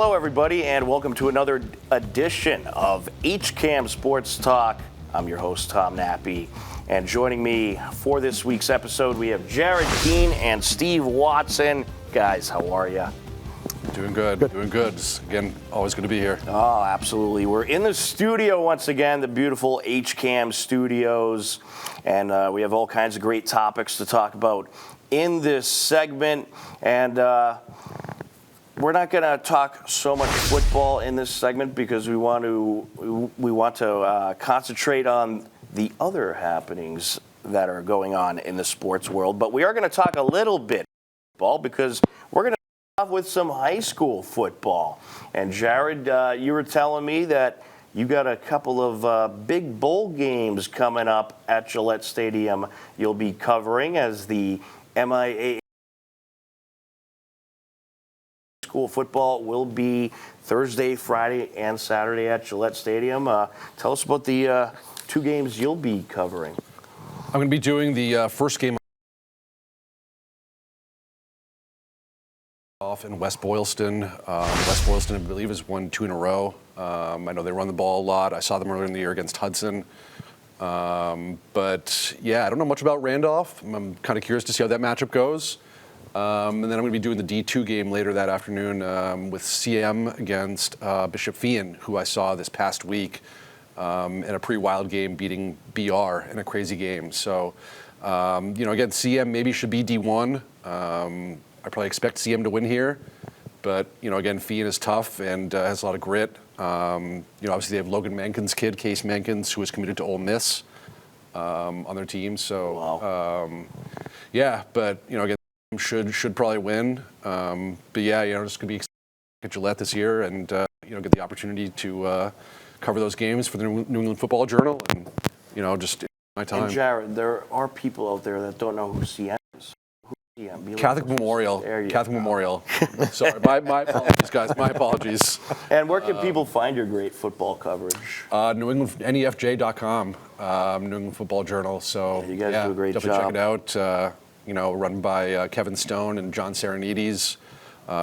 Hello, everybody, and welcome to another edition of HCAM Sports Talk. I'm your host, Tom Nappy, and joining me for this week's episode, we have Jared Keene and Steve Watson. Guys, how are you? Doing good. Doing good. Again, always good to be here. Oh, absolutely. We're in the studio once again, the beautiful HCAM studios, and we have all kinds of great topics to talk about in this segment, and we're not going to talk so much football in this segment because we want to concentrate on the other happenings that are going on in the sports world. But we are going to talk a little bit football because we're going to start off with some high school football. And Jared, you were telling me that you got a couple of big bowl games coming up at Gillette Stadium you'll be covering as the MIAA School football will be Thursday, Friday, and Saturday at Gillette Stadium. Tell us about the two games you'll be covering. I'm going to be doing the first game off in West Boylston. West Boylston, I believe, has won 2 in a row. I know they run the ball a lot. I saw them earlier in the year against Hudson. But, yeah, I don't know much about Randolph. I'm kind of curious to see how that matchup goes. And then I'm going to be doing the D2 game later that afternoon with CM against Bishop Fian, who I saw this past week in a pretty wild game, beating BR in a crazy game. So, again, CM maybe should be D1. I probably expect CM to win here. But, again, Fian is tough and has a lot of grit. Obviously they have Logan Mankin's kid, Case Mankins, who is committed to Ole Miss on their team. So, wow. But, again, should probably win. But yeah, just gonna be excited at Gillette this year and get the opportunity to cover those games for the New England Football Journal and just my time. And Jared, there are people out there that don't know who CM is. Catholic Memorial. Catholic Memorial. Sorry, my apologies, guys. My apologies. And where can people find your great football coverage? NewEnglandNEFJ.com, New England Football Journal. So you guys do a great definitely job. Check it out. Run by Kevin Stone and John Serenides,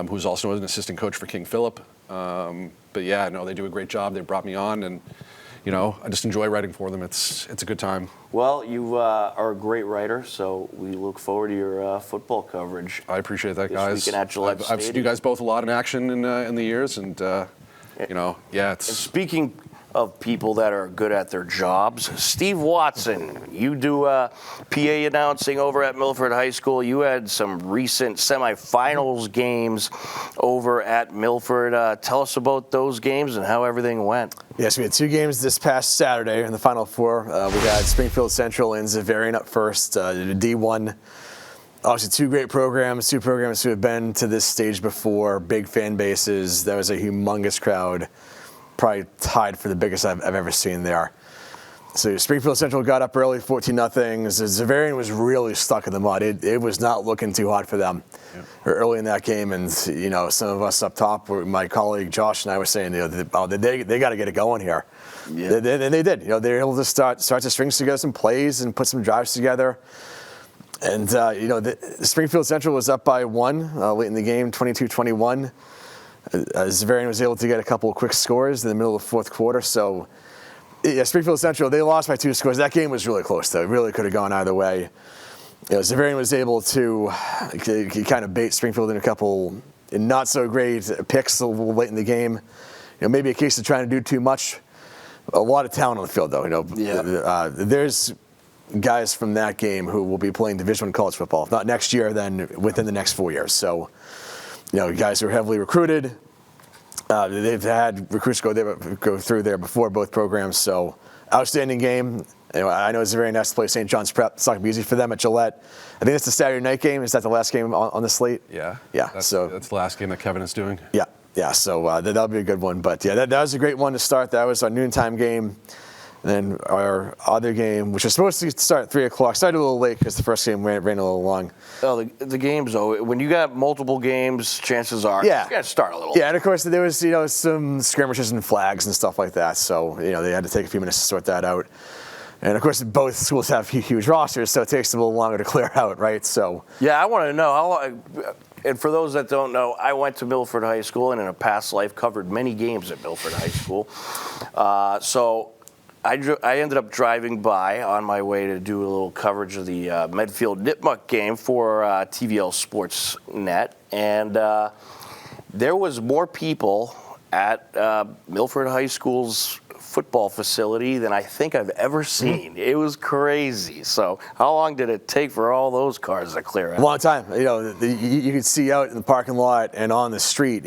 who's also an assistant coach for King Philip. But yeah, no, they do a great job. They brought me on, and I just enjoy writing for them. It's a good time. Well, you are a great writer, so we look forward to your football coverage. I appreciate that, guys. This weekend at Gillette I've seen you guys both a lot in action in the years, and it's. And speaking of people that are good at their jobs, Steve Watson, you do PA announcing over at Milford High School. You had some recent semifinals games over at Milford. Tell us about those games and how everything went. Yes, we had 2 games this past Saturday in the Final Four. We had Springfield Central and Zavarian up first, D1. Obviously, 2 great programs, 2 programs who have been to this stage before, big fan bases. That was a humongous crowd, probably tied for the biggest I've ever seen there. So Springfield Central got up early, 14-0. Zavarian was really stuck in the mud. It was not looking too hot for them early in that game. And, some of us up top, my colleague Josh and I were saying, they got to get it going here. Yeah. They did. They were able to start to string together some plays and put some drives together. And, Springfield Central was up by 1 late in the game, 22-21. Zavarian was able to get a couple of quick scores in the middle of the fourth quarter. So, yeah, Springfield Central, they lost by 2 scores. That game was really close, though. It really could have gone either way. Zavarian was able to kind of bait Springfield in a couple not so great picks a little late in the game. Maybe a case of trying to do too much. A lot of talent on the field, though. There's guys from that game who will be playing Division I college football. If not next year, then within the next 4 years. So, guys who are heavily recruited. They've had recruits go through there before both programs. So, outstanding game. I know it's a very nice to play St. John's Prep. It's not going to be easy for them at Gillette. I think it's the Saturday night game. Is that the last game on the slate? Yeah. That's the last game that Kevin is doing. Yeah. So that'll be a good one. But yeah, that was a great one to start. That was our noontime game. And then our other game, which was supposed to start at 3 o'clock, started a little late because the first game ran a little long. Oh, the games, though, when you got multiple games, chances are you got to start a little. Yeah, and of course there was some skirmishes and flags and stuff like that. So they had to take a few minutes to sort that out. And of course both schools have huge rosters, so it takes them a little longer to clear out, right? So yeah, I want to know how long. And for those that don't know, I went to Milford High School, and in a past life covered many games at Milford High School. So I ended up driving by on my way to do a little coverage of the Medfield Nipmuc game for TVL Sports Net, and there was more people at Milford High School's football facility than I think I've ever seen. It was crazy. So how long did it take for all those cars to clear out? A long time. You could see out in the parking lot and on the street,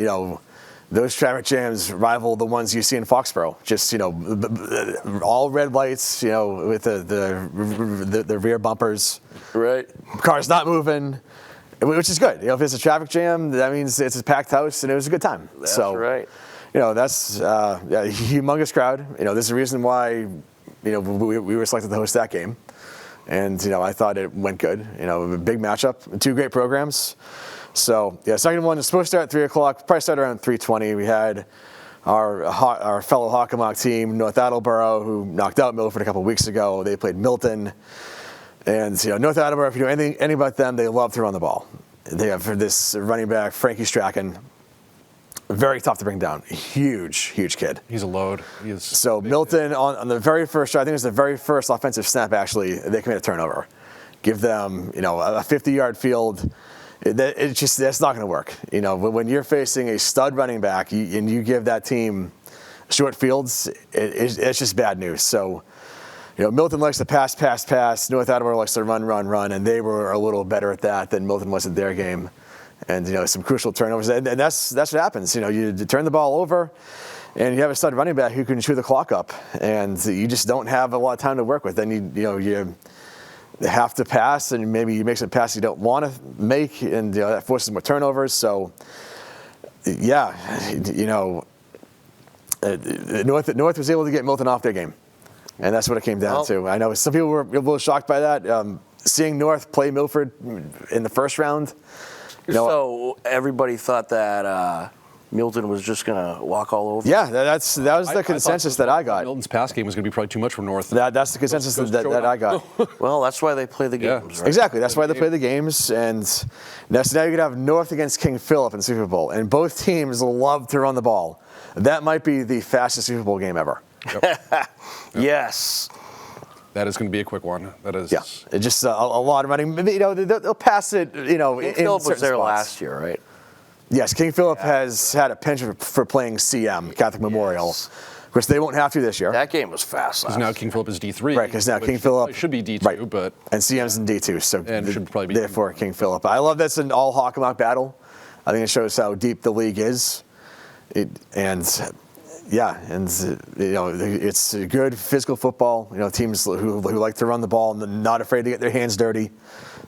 those traffic jams rival the ones you see in Foxborough. Just, all red lights, with the rear bumpers. Right. Cars not moving, which is good. If it's a traffic jam, that means it's a packed house, and it was a good time. That's right. That's a humongous crowd. There's a reason why, we were selected to host that game. And, I thought it went good. A big matchup, two great programs. So, second one is supposed to start at 3 o'clock, probably start around 3:20. We had our fellow Hockomock team, North Attleboro, who knocked out Milford a couple weeks ago. They played Milton. And, North Attleboro, if you know anything about them, they love to run the ball. They have this running back, Frankie Strachan. Very tough to bring down. Huge kid. He's a load. So Milton, on the very first try, I think it was the very first offensive snap, actually, they commit a turnover. Give them, a 50-yard field. That's not going to work. When you're facing a stud running back and you give that team short fields, it's just bad news. So, Milton likes to pass. North Attleboro likes to run, and they were a little better at that than Milton was at their game. And, some crucial turnovers. And that's what happens. You turn the ball over, and you have a stud running back who can chew the clock up. And you just don't have a lot of time to work with. Then, you have to pass, and maybe you make some passes you don't want to make, and that forces more turnovers. So, North was able to get Milton off their game. And that's what it came down to. I know some people were a little shocked by that. Seeing North play Milford in the first round. So everybody thought that Milton was just going to walk all over? Yeah, that was the consensus that I got. Milton's pass game was going to be probably too much for North. That's the consensus that I got. Well, that's why they play the games, right? Exactly. That's why they play the games. And now you could have North against King Philip in the Super Bowl. And both teams love to run the ball. That might be the fastest Super Bowl game ever. Yep. Yes. That is going to be a quick one. That is. Yeah. It's just a lot of running. They'll pass it, King in Philip was there spots. last year, right? Yes, King Philip has had a penchant for playing CM, Catholic Memorial, which they won't have to this year. That game was fast. Because now King Philip is D3. Right, because now King Philip should be D2, but. And CM's in D2, so should probably be therefore King Philip. I love that's an all Hockomock battle. I think it shows how deep the league is. It's good physical football. Teams who like to run the ball and not afraid to get their hands dirty.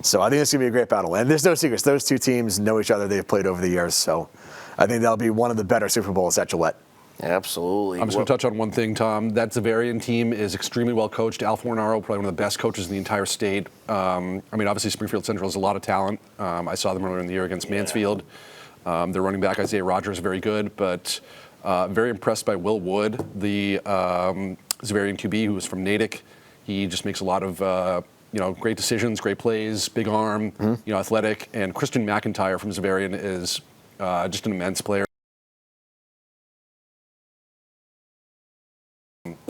So I think it's going to be a great battle. And there's no secrets. Those two teams know each other. They've played over the years. So I think that'll be one of the better Super Bowls at Gillette. Absolutely. I'm just going to touch on one thing, Tom. That Zavarian team is extremely well coached. Al Fornaro, probably one of the best coaches in the entire state. Obviously Springfield Central has a lot of talent. I saw them earlier in the year against Mansfield. Their running back, Isaiah Rogers, very good. But very impressed by Will Wood, the Zavarian QB, who was from Natick. He just makes a lot of great decisions, great plays, big arm, athletic. And Christian McIntyre from Zavarian is just an immense player.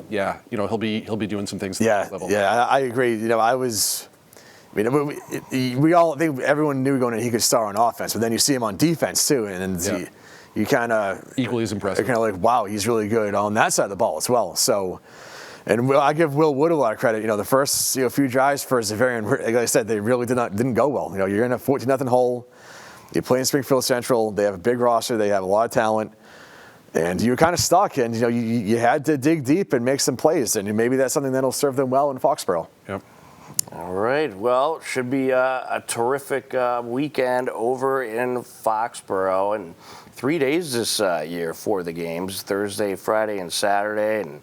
He'll be doing some things at this level. Yeah, I agree. We all think everyone knew going in he could start on offense, but then you see him on defense too, and you kind of equally as impressive. You're kind of like, wow, he's really good on that side of the ball as well. So, and I give Will Wood a lot of credit. The first few drives for Zavarian, like I said, they really didn't go well. You're in a 14-0 hole. You play in Springfield Central. They have a big roster. They have a lot of talent. And you were kind of stuck, and you had to dig deep and make some plays, and maybe that's something that'll serve them well in Foxborough. Yep. All right. Well, it should be a terrific weekend over in Foxborough, and 3 days this year for the games: Thursday, Friday, and Saturday. And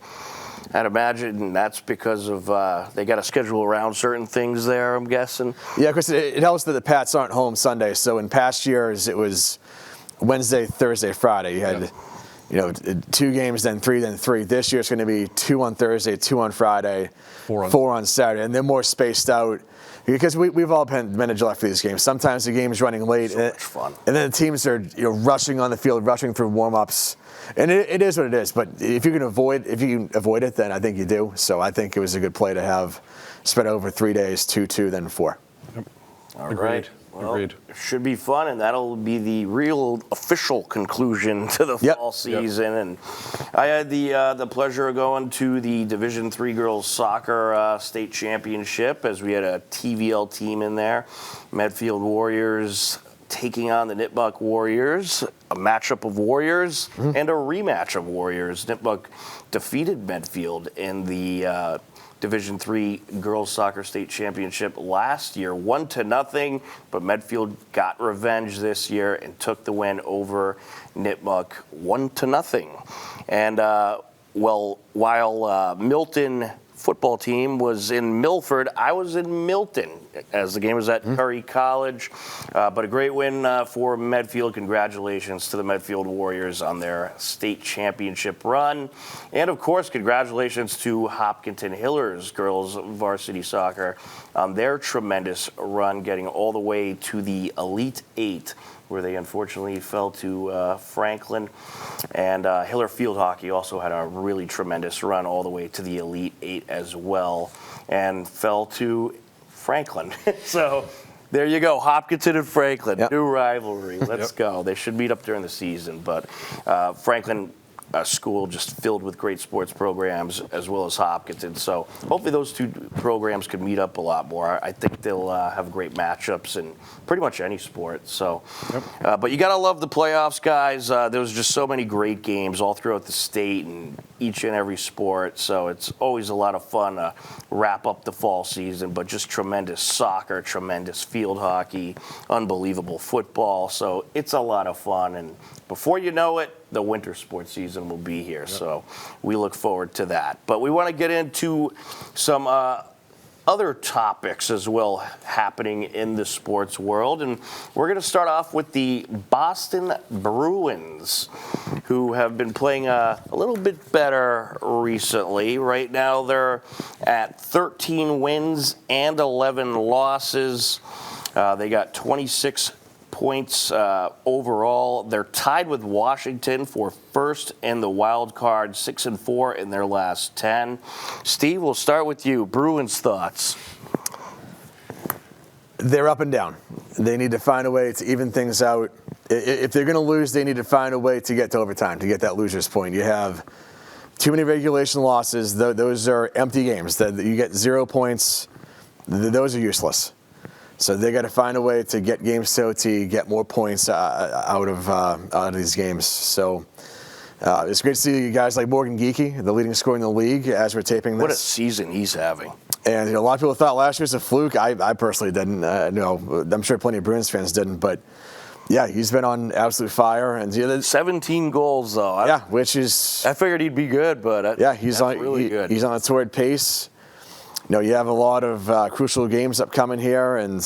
I'd imagine that's because of they got to schedule around certain things there, I'm guessing. Yeah, because it helps that the Pats aren't home Sunday. So in past years, it was Wednesday, Thursday, Friday. You had 2 games, then 3, then 3. This year it's going to be 2 on Thursday, 2 on Friday, 4 on Saturday, and they're more spaced out. Because we've all been to Gillette for these games. Sometimes the game's running late. So much fun. And then the teams are rushing on the field, rushing through warm-ups. And it is what it is. But if you can avoid it, then I think you do. So I think it was a good play to have spread over 3 days, 2, then 4. All Agreed. right. Well, Agreed. it should be fun, and that'll be the real official conclusion to the fall season. And I had the pleasure of going to the Division III girls soccer state championship, as we had a TVL team in there. Medfield Warriors taking on the Nipmuc Warriors, a matchup of Warriors and a rematch of Warriors. Nipmuc defeated Medfield in the Division III Girls Soccer State Championship last year, 1-0, but Medfield got revenge this year and took the win over Nipmuc, 1-0. And while Milton football team was in Milford, I was in Milton as the game was at Curry College. But a great win for Medfield. Congratulations to the Medfield Warriors on their state championship run. And of course, congratulations to Hopkinton Hillers girls varsity soccer on their tremendous run, getting all the way to the Elite Eight, where they unfortunately fell to Franklin. And Hiller Field Hockey also had a really tremendous run all the way to the Elite Eight as well, and fell to Franklin. So there you go, Hopkinton and Franklin, new rivalry. Let's go. They should meet up during the season, but Franklin, a school just filled with great sports programs, as well as Hopkinton. So hopefully those two programs could meet up a lot more. I think they'll have great matchups in pretty much any sport. So, but you got to love the playoffs, guys. There was just so many great games all throughout the state and each and every sport. So it's always a lot of fun to wrap up the fall season, but just tremendous soccer, tremendous field hockey, unbelievable football. So it's a lot of fun. And before you know it, the winter sports season will be here. So we look forward to that. But we want to get into some other topics as well happening in the sports world. And we're going to start off with the Boston Bruins, who have been playing a little bit better recently. Right now they're at 13 wins and 11 losses. They got 26 points overall. They're tied with Washington for first in the wild card, 6-4 in their last 10. Steve, we'll start with you. Bruins thoughts? They're up and down. They need to find a way to even things out. If they're going to lose, they need to find a way to get to overtime, to get that loser's point. You have too many regulation losses. Those are empty games. You get 0 points. Those are useless. So they got to find a way to get games to get more points out of these games. So it's great to see guys like Morgan Geekie, the leading scorer in the league, as we're taping this. What a season he's having. And a lot of people thought last year was a fluke. I personally didn't. I'm sure plenty of Bruins fans didn't. But yeah, he's been on absolute fire. And 17 goals though. Which is. I figured he'd be good, but he's on really good. He's on a torrid pace. You have a lot of crucial games upcoming here, and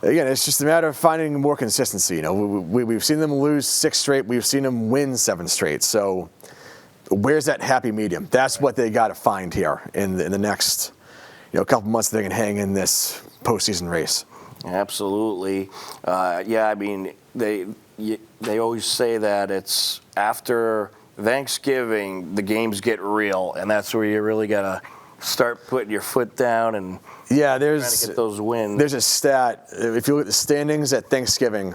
again, it's just a matter of finding more consistency. We've seen them lose 6 straight. We've seen them win 7 straight. So where's that happy medium? That's what they got to find here in the next couple months. They can hang in this postseason race. Absolutely. I mean, they always say that it's after Thanksgiving the games get real, and that's where you really got to start putting your foot down and trying to get those wins. There's a stat. If you look at the standings at Thanksgiving,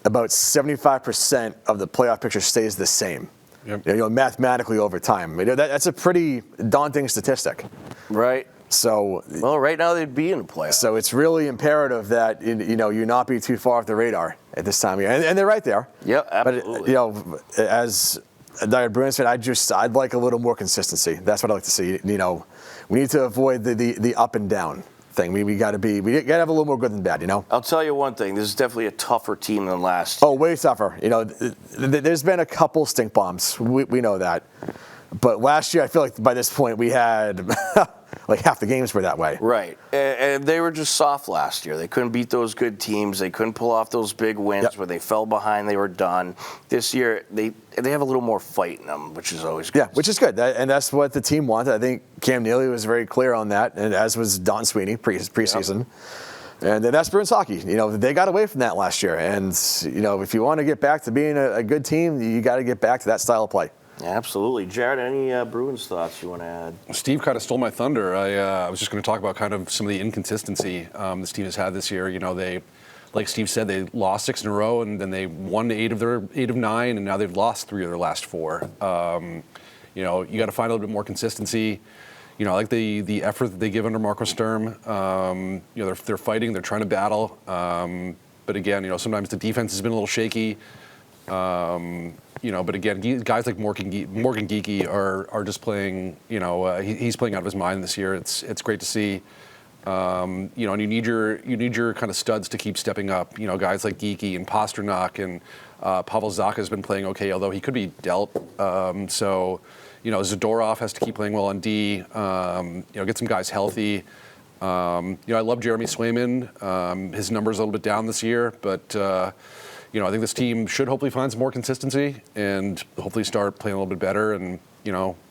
about 75% of the playoff picture stays the same. Mathematically over time. That's a pretty daunting statistic. Right. So, right now they'd be in the playoffs. So it's really imperative that you not be too far off the radar at this time of year, and they're right there. Yeah, absolutely. But as a diehard Bruins fan, I'd like a little more consistency. That's what I like to see. We need to avoid the up and down thing. We got to have a little more good than bad. I'll tell you one thing. This is definitely a tougher team than last. Oh, way tougher. There's been a couple stink bombs. We know that. But last year, I feel like by this point we had like half the games were that way. Right. And they were just soft last year. They couldn't beat those good teams. They couldn't pull off those big wins where they fell behind, they were done. This year, they have a little more fight in them, which is always good. Yeah, which is good. And that's what the team wanted. I think Cam Neely was very clear on that, and as was Don Sweeney preseason. And that's Bruins hockey. They got away from that last year. And, if you want to get back to being a good team, you got to get back to that style of play. Absolutely. Jared, any Bruins thoughts you want to add? Steve kind of stole my thunder. I was just going to talk about kind of some of the inconsistency this team has had this year. They, like Steve said, they lost 6 in a row, and then they won 8 of 9, and now they've lost 3 of their last 4. You got to find a little bit more consistency. I like the effort that they give under Marco Sturm. They're fighting, they're trying to battle. But again, sometimes the defense has been a little shaky. But again, guys like Morgan Geekie are just playing. He's playing out of his mind this year. It's great to see. And you need your kind of studs to keep stepping up. Guys like Geekie and Pasternak and Pavel Zacha has been playing okay, although he could be dealt. Zadorov has to keep playing well on D. Get some guys healthy. I love Jeremy Swayman. His number's a little bit down this year, but I think this team should hopefully find some more consistency and hopefully start playing a little bit better and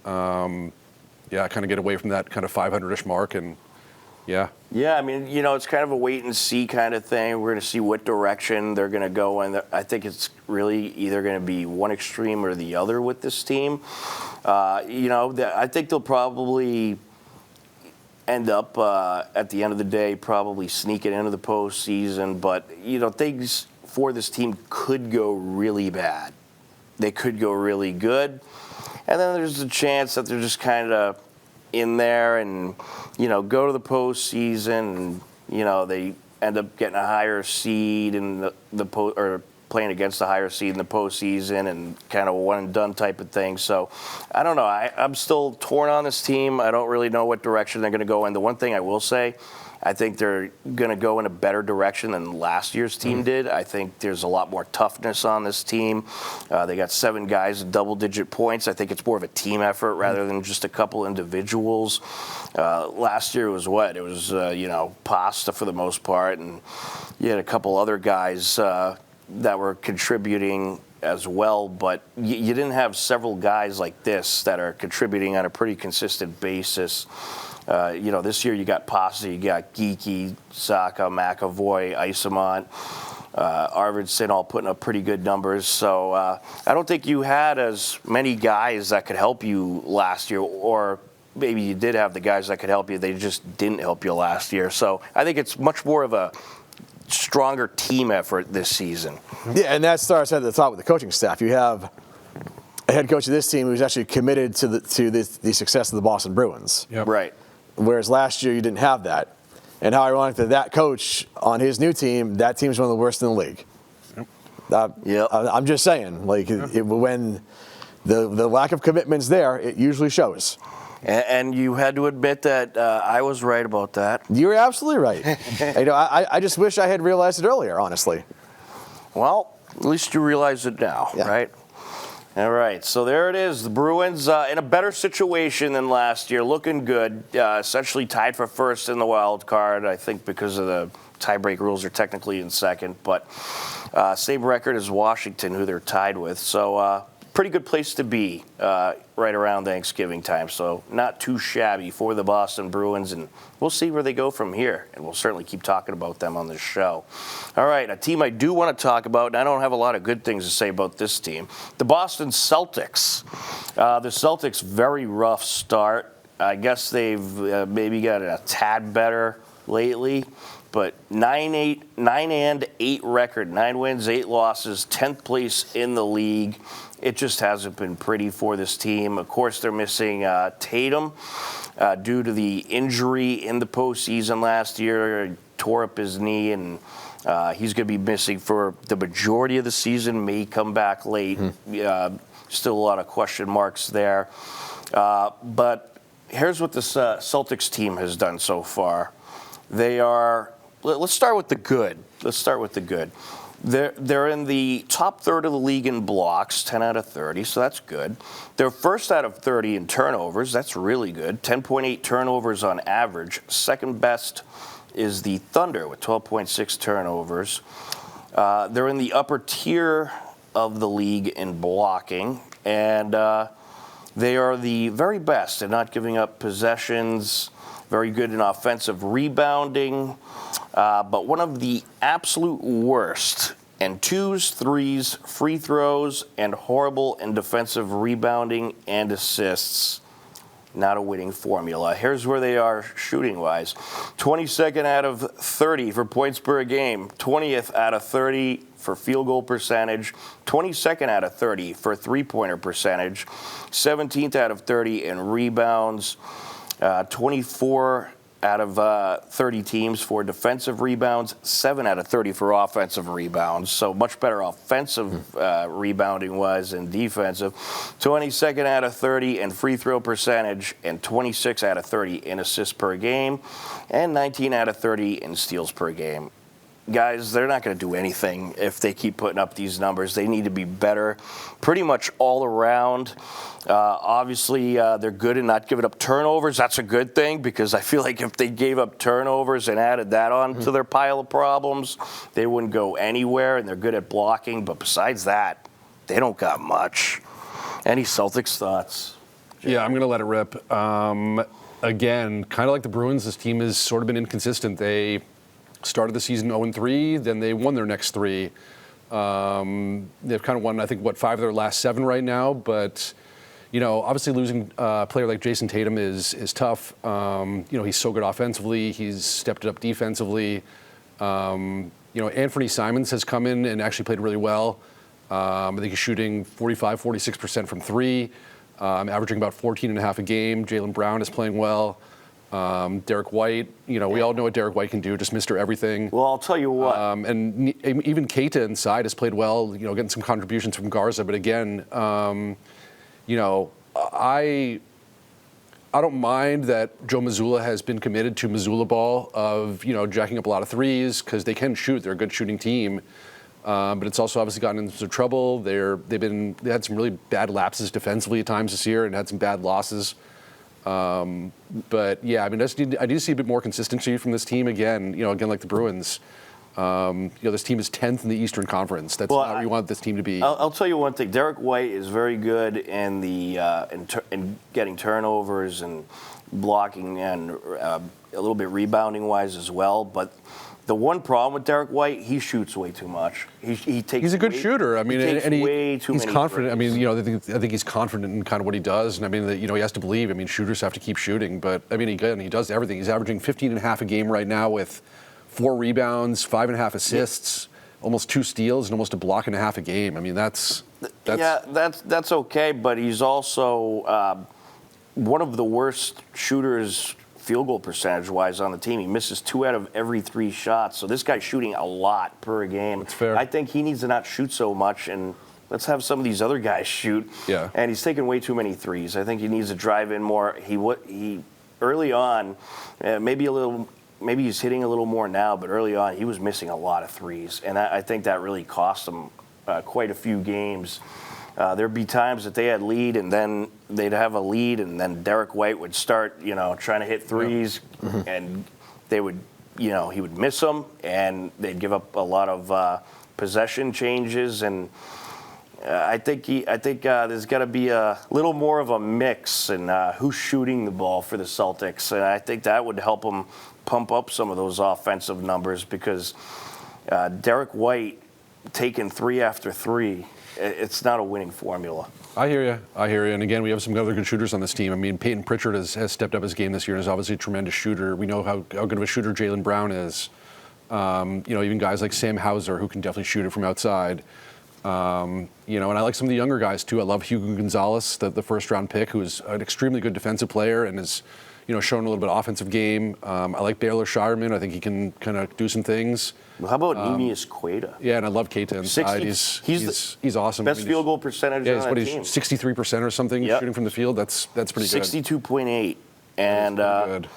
kind of get away from that kind of 500-ish mark and. Yeah. Yeah, I mean, it's kind of a wait and see kind of thing. We're going to see what direction they're going to go in. I think it's really either going to be one extreme or the other with this team. I think they'll probably end up at the end of the day probably sneaking into the postseason. But things for this team could go really bad. They could go really good, and then there's a chance that they're just kind of in there and go to the postseason and they end up getting a higher seed in or playing against the higher seed in the postseason and kind of a one and done type of thing. So I don't know. I'm still torn on this team. I don't really know what direction they're going to go in. The one thing I will say, I think they're going to go in a better direction than last year's team did. I think there's a lot more toughness on this team. They got 7 guys with double-digit points. I think it's more of a team effort rather than just a couple individuals. Last year was what? It was, Pasta for the most part, and you had a couple other guys that were contributing as well, but you didn't have several guys like this that are contributing on a pretty consistent basis. This year you got Pasta, you got Geekie, Zacha, McAvoy, Isamont, Arvidsson all putting up pretty good numbers. So I don't think you had as many guys that could help you last year, or maybe you did have the guys that could help you. They just didn't help you last year. So I think it's much more of a stronger team effort this season. Yeah, and that starts at the top with the coaching staff. You have a head coach of this team who's actually committed to the success of the Boston Bruins. Yep. Right. Whereas last year you didn't have that. And how ironic that coach on his new team, that team's one of the worst in the league. Yep. I'm just saying, when the lack of commitment's there, it usually shows. And you had to admit that I was right about that. You're absolutely right. I just wish I had realized it earlier, honestly. Well, at least you realize it now, right? All right, so there it is. The Bruins in a better situation than last year, looking good. Essentially tied for first in the wild card, I think because of the tiebreak rules are technically in second. But same record as Washington, who they're tied with. So pretty good place to be right around Thanksgiving time. So not too shabby for the Boston Bruins, and we'll see where they go from here. And we'll certainly keep talking about them on this show. All right, a team I do want to talk about, and I don't have a lot of good things to say about this team, the Boston Celtics. The Celtics, very rough start. I guess they've maybe got a tad better lately. But 9-8 record, 9 wins, 8 losses, 10th place in the league. It just hasn't been pretty for this team. Of course, they're missing Tatum due to the injury in the postseason last year. He tore up his knee, and he's going to be missing for the majority of the season, may come back late. Still a lot of question marks there. But here's what this Celtics team has done so far. They are let's start with the good. They're in the top third of the league in blocks, 10 out of 30, so that's good. They're first out of 30 in turnovers. That's really good. 10.8 turnovers on average. Second best is the Thunder with 12.6 turnovers. They're in the upper tier of the league in blocking, and they are the very best at not giving up possessions, very good in offensive rebounding, but one of the absolute worst in twos, threes, free throws, and horrible in defensive rebounding and assists. Not a winning formula. Here's where they are shooting-wise. 22nd out of 30 for points per game, 20th out of 30 for field goal percentage, 22nd out of 30 for three-pointer percentage, 17th out of 30 in rebounds, 24 out of 30 teams for defensive rebounds, 7 out of 30 for offensive rebounds. So much better offensive rebounding-wise than defensive. 22nd out of 30 in free throw percentage, and 26 out of 30 in assists per game, and 19 out of 30 in steals per game. Guys, they're not going to do anything if they keep putting up these numbers. They need to be better pretty much all around. Obviously, they're good at not giving up turnovers. That's a good thing, because I feel like if they gave up turnovers and added that on to their pile of problems, they wouldn't go anywhere, and they're good at blocking. But besides that, they don't got much. Any Celtics thoughts? Yeah, I'm going to let it rip. Again, kind of like the Bruins, this team has sort of been inconsistent. They started the season 0-3, then they won their next 3. They've kind of won, I think, 5 of their last 7 right now. But, obviously losing a player like Jason Tatum is tough. He's so good offensively. He's stepped it up defensively. Anthony Simons has come in and actually played really well. I think he's shooting 45-46% from 3, averaging about 14.5 a game. Jaylen Brown is playing well. Derek White, we all know what Derek White can do, just Mr. Everything. Well, I'll tell you what. And even Keita inside has played well, getting some contributions from Garza. But again, I don't mind that Joe Mazzulla has been committed to Mazzulla ball of, jacking up a lot of threes, because they can shoot. They're a good shooting team. But it's also obviously gotten into some trouble. They had some really bad lapses defensively at times this year and had some bad losses. But yeah, I need to see a bit more consistency from this team again. Again, like the Bruins. This team is 10th in the Eastern Conference. That's not where you want this team to be. I'll tell you one thing. Derek White is very good in in getting turnovers and blocking and a little bit rebounding wise as well. But the one problem with Derek White, he shoots way too much. He's a good shooter. He's confident. Threes. I think he's confident in kind of what he does, and he has to believe. Shooters have to keep shooting, but again, he does everything. He's averaging 15.5 a game right now with 4 rebounds, 5.5 assists, almost 2 steals, and almost a block and a half a game. That's okay, but he's also one of the worst shooters field goal percentage-wise on the team. He misses 2 out of every 3 shots. So this guy's shooting a lot per game. That's fair. I think he needs to not shoot so much, and let's have some of these other guys shoot. Yeah. And he's taking way too many threes. I think he needs to drive in more. He early on, maybe he's hitting a little more now, but early on he was missing a lot of threes, and I think that really cost him quite a few games. There'd be times that they had lead, and then they'd have a lead, and then Derek White would start, trying to hit threes, and they would, he would miss them, and they'd give up a lot of possession changes, and I think there's got to be a little more of a mix in who's shooting the ball for the Celtics, and I think that would help them pump up some of those offensive numbers, because Derek White taking 3 after 3. It's not a winning formula. I hear you. And again, we have some other good shooters on this team. Peyton Pritchard has stepped up his game this year and is obviously a tremendous shooter. We know how good of a shooter Jaylen Brown is. Even guys like Sam Hauser, who can definitely shoot it from outside. And I like some of the younger guys too. I love Hugo Gonzalez, the first-round pick, who is an extremely good defensive player and is shown a little bit of offensive game. I like Baylor Shireman. I think he can kind of do some things. Well, how about Neemias Queta? Yeah, and I love Keita inside. He's awesome. Best field goal percentage on that team. 63% or something shooting from the field. That's pretty good. 62.8. And good.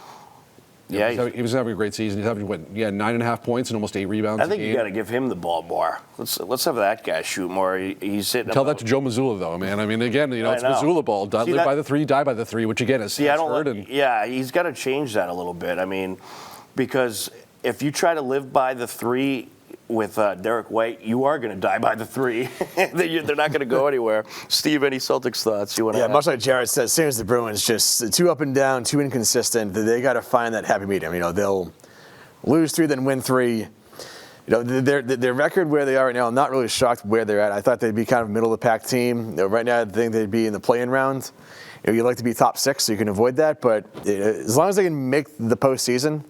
Yeah, He was having a great season. He's having, 9.5 points and almost 8 rebounds I think a game. you got to give him the ball more. Let's have that guy shoot more. He's hitting. Tell that to Joe Mazzulla, though, man. I mean, again, it's Mazzulla ball. Live by the three, die by the three, which again is hurt. Yeah, he's got to change that a little bit. I mean, because if you try to live by the three with Derek White, you are going to die by the three. They're not going to go anywhere. Steve, any Celtics thoughts you want to add? Much like Jared said, same as the Bruins, just too up and down, too inconsistent. They got to find that happy medium. They'll lose 3, then win 3. Their record where they are right now, I'm not really shocked where they're at. I thought they'd be kind of middle of the pack team. Right now, I think they'd be in the play-in round. You'd like to be top 6, so you can avoid that. But as long as they can make the postseason,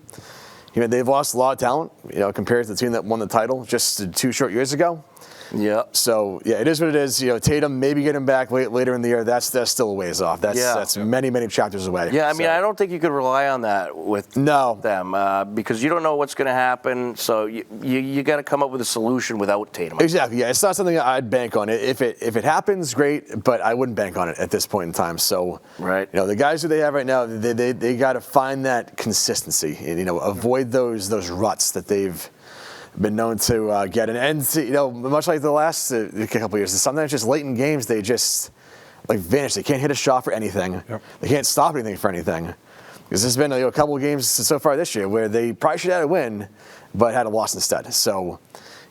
they've lost a lot of talent, compared to the team that won the title just 2 short years ago. Yeah. So, it is what it is. Tatum, maybe get him back later in the year. That's still a ways off. That's many, many chapters away. Yeah, I mean, I don't think you could rely on that with them because you don't know what's going to happen. So you got to come up with a solution without Tatum. Exactly. Yeah, it's not something I'd bank on. If it happens, great, but I wouldn't bank on it at this point in time. So, right. The guys who they have right now, they got to find that consistency and avoid those ruts that they've been known to get. And much like the last couple of years, sometimes just late in games, they just vanish. They can't hit a shot for anything. Yep. They can't stop anything for anything. Because there's been a couple of games so far this year where they probably should have had a win, but had a loss instead. So,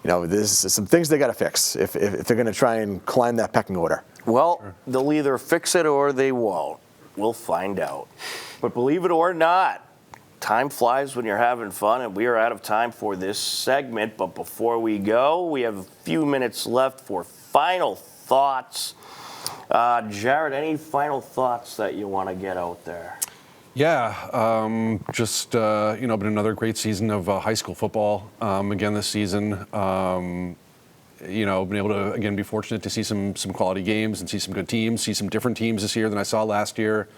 there's some things they got to fix if they're going to try and climb that pecking order. Well, they'll either fix it or they won't. We'll find out. But believe it or not, time flies when you're having fun, and we are out of time for this segment. But before we go, we have a few minutes left for final thoughts. Jared, any final thoughts that you want to get out there? Yeah, just been another great season of high school football again this season. Been able to again be fortunate to see some quality games and see some good teams, see some different teams this year than I saw last year.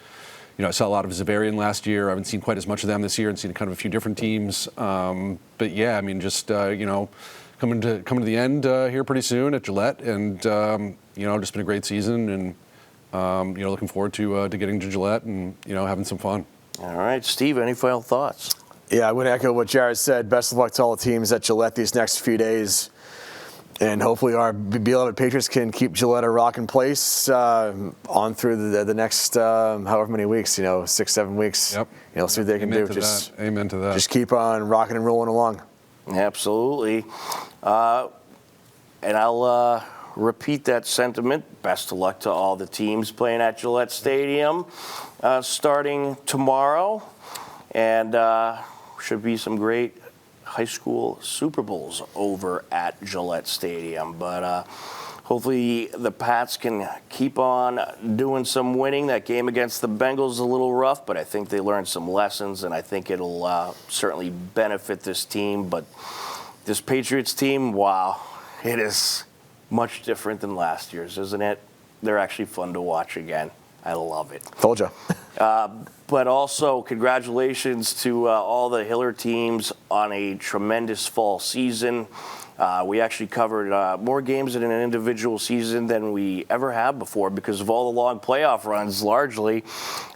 I saw a lot of Zavarian last year. I haven't seen quite as much of them this year and seen kind of a few different teams. But yeah, I mean, just coming to the end here pretty soon at Gillette, and just been a great season, and looking forward to getting to Gillette and having some fun. All right, Steve, any final thoughts? Yeah, I would echo what Jared said. Best of luck to all the teams at Gillette these next few days. And hopefully our beloved Patriots can keep Gillette a rocking place on through the next however many weeks, 6-7 weeks. Yep. See what they can do. Amen to that. Just keep on rocking and rolling along. Absolutely. And I'll repeat that sentiment. Best of luck to all the teams playing at Gillette Stadium starting tomorrow. And should be some great high school Super Bowls over at Gillette Stadium. But hopefully the Pats can keep on doing some winning. That game against the Bengals is a little rough, but I think they learned some lessons, and I think it'll certainly benefit this team. But this Patriots team, wow, it is much different than last year's, isn't it? They're actually fun to watch again. I love it. Told you. But also, congratulations to all the Hiller teams on a tremendous fall season. We actually covered more games in an individual season than we ever have before because of all the long playoff runs, largely.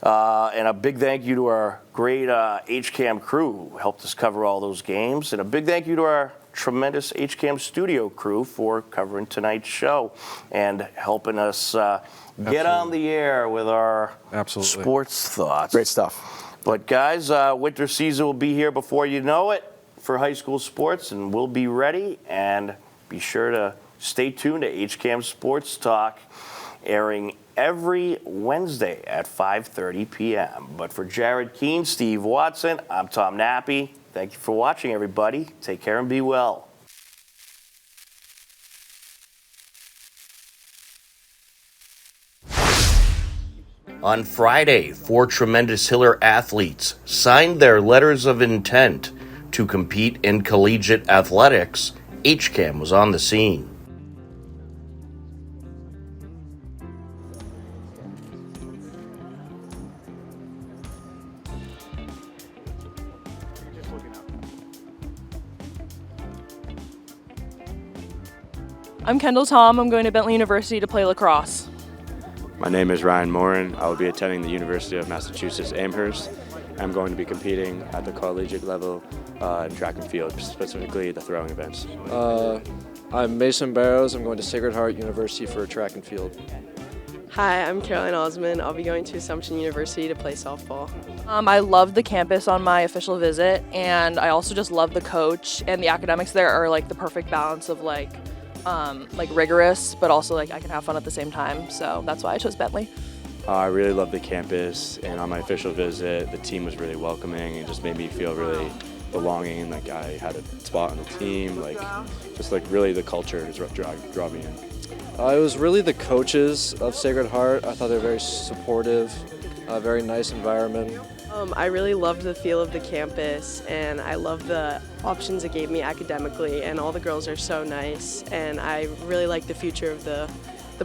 And a big thank you to our great HCAM crew who helped us cover all those games. And a big thank you to our tremendous HCAM studio crew for covering tonight's show and helping us get on the air with our sports thoughts. Great stuff. But guys, winter season will be here before you know it for high school sports, and we'll be ready. And be sure to stay tuned to HCAM Sports Talk, airing every Wednesday at 5:30 p.m. But for Jared Keene, Steve Watson, I'm Tom Nappy. Thank you for watching, everybody. Take care and be well. On Friday, 4 tremendous Hiller athletes signed their letters of intent to compete in collegiate athletics. HCAM was on the scene. I'm Kendall Tom. I'm going to Bentley University to play lacrosse. My name is Ryan Morin. I will be attending the University of Massachusetts Amherst, I'm going to be competing at the collegiate level in track and field, specifically the throwing events. I'm Mason Barrows. I'm going to Sacred Heart University for track and field. Hi, I'm Caroline Osmond. I'll be going to Assumption University to play softball. I love the campus on my official visit, and I also just love the coach, and the academics there are like the perfect balance of like rigorous, but also like I can have fun at the same time. So that's why I chose Bentley. I really love the campus, and on my official visit, the team was really welcoming and just made me feel really belonging, and like I had a spot on the team, like just like really the culture is what draw me in. It was really the coaches of Sacred Heart. I thought they were very supportive, very nice environment. I really loved the feel of the campus, and I love the options it gave me academically, and all the girls are so nice, and I really like the future of the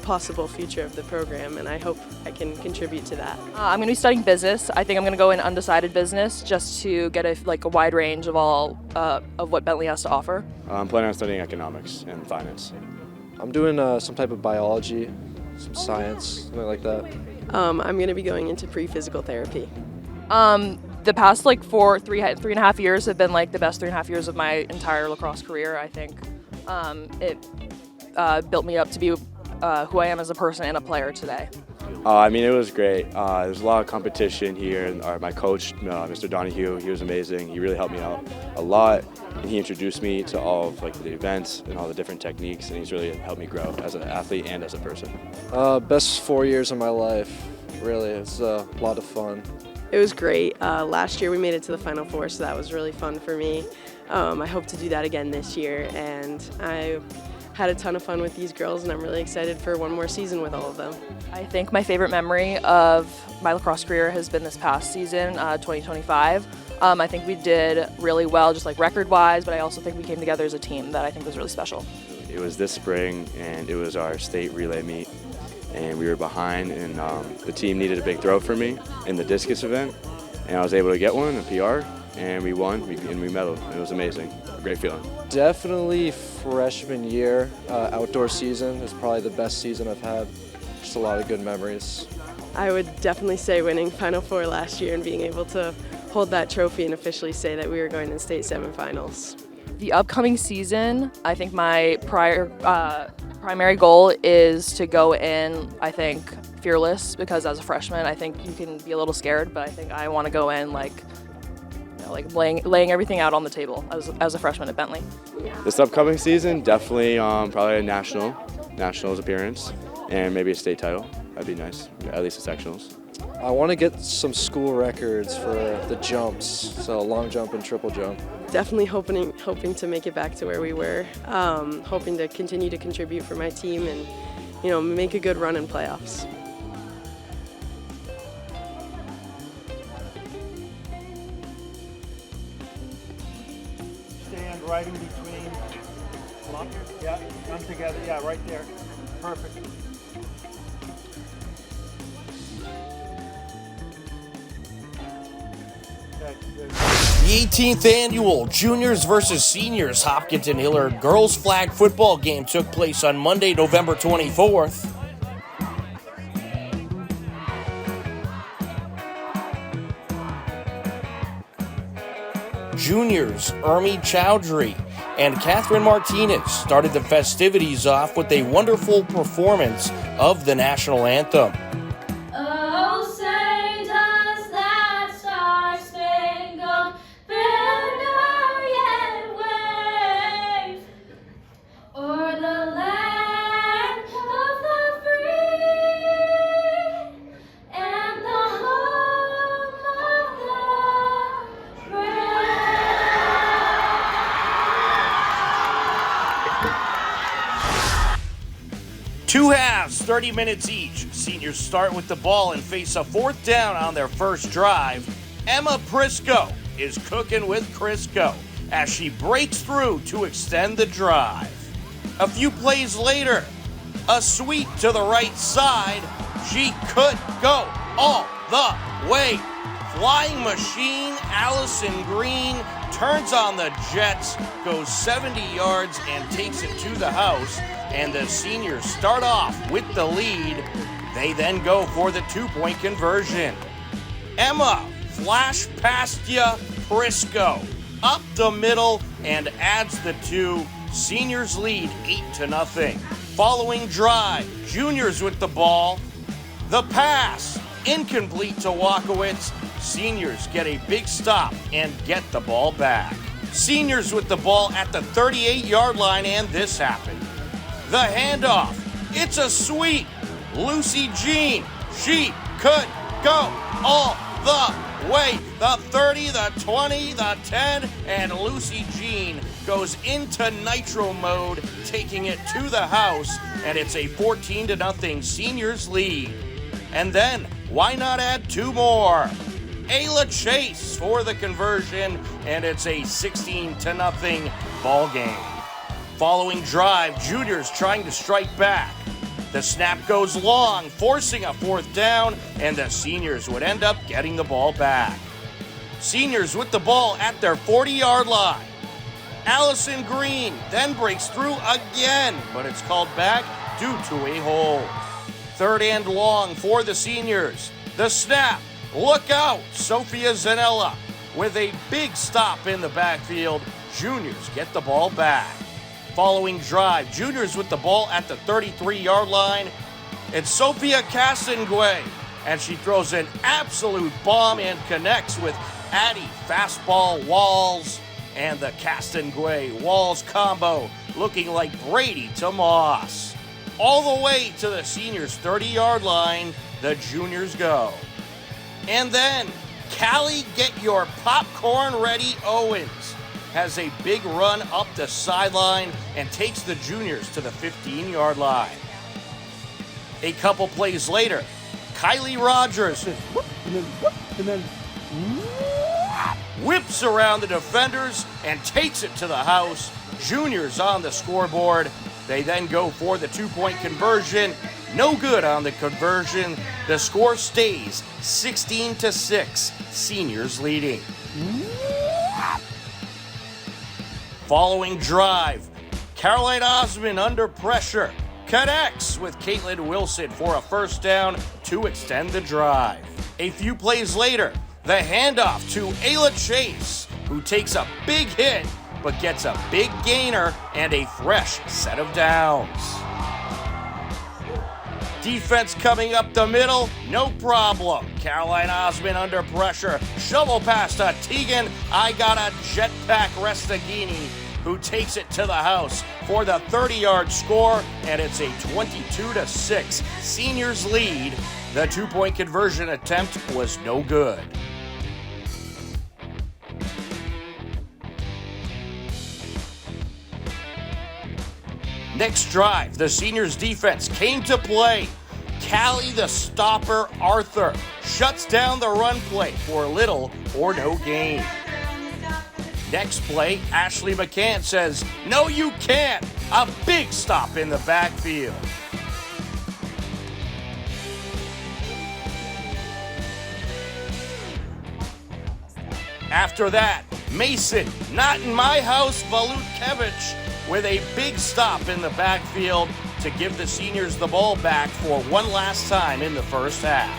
possible future of the program, and I hope I can contribute to that. I'm going to be studying business. I think I'm going to go in undecided business just to get a wide range of all of what Bentley has to offer. I'm planning on studying economics and finance. I'm doing some type of biology, some science, something like that. I'm going to be going into pre-physical therapy. The past three and a half years have been like the best 3.5 years of my entire lacrosse career. I think it built me up to be who I am as a person and a player today. I mean, it was great. There's a lot of competition here, and my coach, Mr. Donahue, he was amazing. He really helped me out a lot, and he introduced me to all of the events and all the different techniques, and he's really helped me grow as an athlete and as a person. Best 4 years of my life, really. It's a lot of fun. It was great. Last year we made it to the Final Four, so that was really fun for me. I hope to do that again this year, and I had a ton of fun with these girls, and I'm really excited for one more season with all of them. I think my favorite memory of my lacrosse career has been this past season, 2025. I think we did really well, just record-wise, but I also think we came together as a team that I think was really special. It was this spring, and it was our state relay meet, and we were behind, and the team needed a big throw for me in the discus event, and I was able to get one, a PR, and we won, and we medaled. It was amazing, a great feeling. Definitely freshman year, outdoor season is probably the best season I've had. Just a lot of good memories. I would definitely say winning Final Four last year and being able to hold that trophy and officially say that we were going to state semifinals. The upcoming season, I think my primary goal is to go in, I think, fearless, because as a freshman, I think you can be a little scared, but I think I want to go in laying everything out on the table as a freshman at Bentley. This upcoming season, definitely probably a nationals appearance, and maybe a state title. That'd be nice, at least the sectionals. I want to get some school records for the jumps, so long jump and triple jump. Definitely hoping to make it back to where we were, hoping to continue to contribute for my team and, make a good run in playoffs. Stand right in between. Yeah, come together. Yeah, right there. Perfect. The 18th annual Juniors versus Seniors Hopkinton Hillard Girls Flag Football game took place on Monday, November 24th. Juniors Ermi Chowdhury and Catherine Martinez started the festivities off with a wonderful performance of the national anthem. Oh, say does that star-spangled banner yet wave o'er the land of the free and the home of the brave? Two halves, 30 minutes each. Seniors start with the ball and face a fourth down on their first drive. Emma Prisco is cooking with Crisco as she breaks through to extend the drive. A few plays later, a sweep to the right side. She could go all the way. Flying machine Allison Green turns on the Jets, goes 70 yards and takes it to the house. And the seniors start off with the lead. They then go for the 2-point conversion. Emma flash past ya, Prisco. Up the middle and adds the 2. Seniors lead 8-0. Following drive, juniors with the ball. The pass, incomplete to Walkowitz. Seniors get a big stop and get the ball back. Seniors with the ball at the 38-yard line, and this happened. The handoff, it's a sweep. Lucy Jean, she could go all the way. The 30, the 20, the 10, and Lucy Jean goes into nitro mode, taking it to the house, and it's a 14-0 Seniors lead. And then, why not add 2 more? Ayla Chase for the conversion, and it's a 16-0 ball game. Following drive, juniors trying to strike back. The snap goes long, forcing a 4th down, and the seniors would end up getting the ball back. Seniors with the ball at their 40-yard line. Allison Green then breaks through again, but it's called back due to a hold. 3rd and long for the seniors. The snap, look out, Sophia Zanella with a big stop in the backfield. Juniors get the ball back. Following drive, juniors with the ball at the 33-yard line. It's Sophia Castonguay, and she throws an absolute bomb and connects with Addie Fastball Walls, and the Castonguay Walls combo looking like Brady to Moss. All the way to the seniors' 30-yard line, the juniors go. And then, Callie Get Your Popcorn Ready Owens has a big run up the sideline and takes the juniors to the 15-yard line. A couple plays later, Kylie Rogers whips around the defenders and takes it to the house. Juniors on the scoreboard. They then go for the 2-point conversion. No good on the conversion. The score stays 16-6. Seniors leading. Following drive, Caroline Osmond under pressure connects with Caitlin Wilson for a 1st down to extend the drive. A few plays later, the handoff to Ayla Chase, who takes a big hit but gets a big gainer and a fresh set of downs. Defense coming up the middle, no problem. Caroline Osmond under pressure. Shovel pass to Tegan. I got a jetpack Restaghini, who takes it to the house for the 30-yard score, and it's a 22-6 Seniors lead. The 2-point conversion attempt was no good. Next drive, the seniors' defense came to play. Callie the Stopper Arthur shuts down the run play for little or no gain. Next play, Ashley McCann says, "No, you can't." A big stop in the backfield. After that, Mason, not in my house, Valutkevich, with a big stop in the backfield to give the seniors the ball back for one last time in the first half.